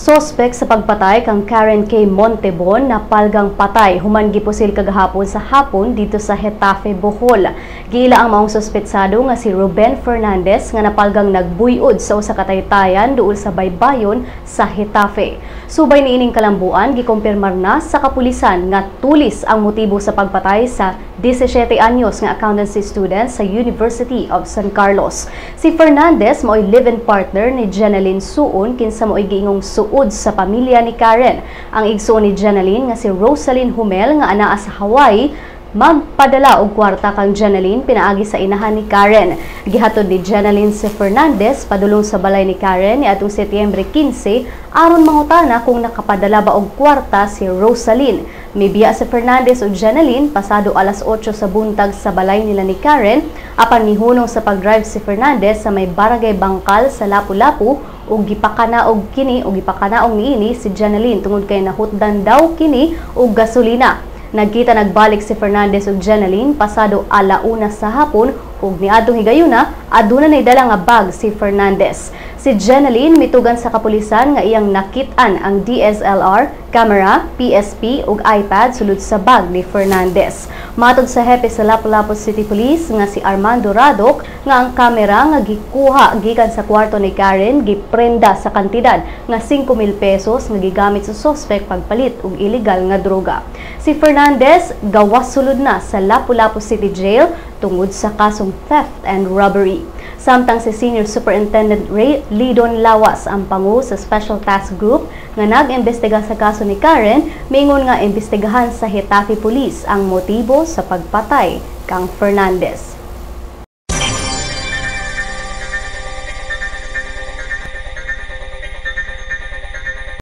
Sospek sa pagpatay kang Karen K. Montebon na palgang patay human gipusil kagahapon sa hapon dito sa Getafe, Bohol. Gila ang maong sospetsado nga si Ruben Fernandez nga napalgang nagbuyod sa usa ka taytayan duol sa baybayon sa Getafe. Subay niining kalambuan gikumpirmar na sa kapulisan nga tulis ang motibo sa pagpatay sa 17 anyos nga accountancy student sa University of San Carlos. Si Fernandez mo'y live-in partner ni Jeneline Suon kinsa mo'y giingong suod sa pamilya ni Karen. Ang igsuon ni Jeneline nga si Rosalyn Humel nga anaa sa Hawaii magpadala og kwarta kang Jeneline pinaagi sa inahan ni Karen. Gihatod ni Jeneline si Fernandez padulong sa balay ni Karen niadtong Setyembre 15 aron mangutana kung nakapadala ba og kwarta si Rosalyn. Mibiya si Fernandez ug Jeneline pasado alas 8 sa buntag sa balay nila ni Karen apan mihunong sa pagdrive si Fernandez sa may barangay Bangkal sa Lapu-Lapu ug gipakanaog niini si Jeneline tungod kay nahutdan daw kini og gasolina. Nagkita nagbalik si Fernandez ug Jeneline pasado alauna sa hapon ug niadtong higayuna aduna nay dala nga bag si Fernandez. Si Jeneline mitugan sa kapulisan nga iyang nakit-an ang DSLR, camera, PSP ug iPad sulod sa bag ni Fernandez. Matod sa hepe sa Lapu-Lapu City Police nga si Armando Radok nga ang kamera nga gikuha gikan sa kwarto ni Karen giprenda sa kantidad nga 5,000 pesos nga gigamit sa suspect pagpalit og illegal nga droga. Si Fernandez gawas sulod na sa Lapu-Lapu City Jail tungod sa kasong theft and robbery. Samtang si Senior Superintendent Ray Lidon Lawas ang pangu sa Special Task Group nga nag-imbestiga sa kaso ni Karen, mingon nga imbestigahan sa Getafe Police ang motibo sa pagpatay kang Fernandez.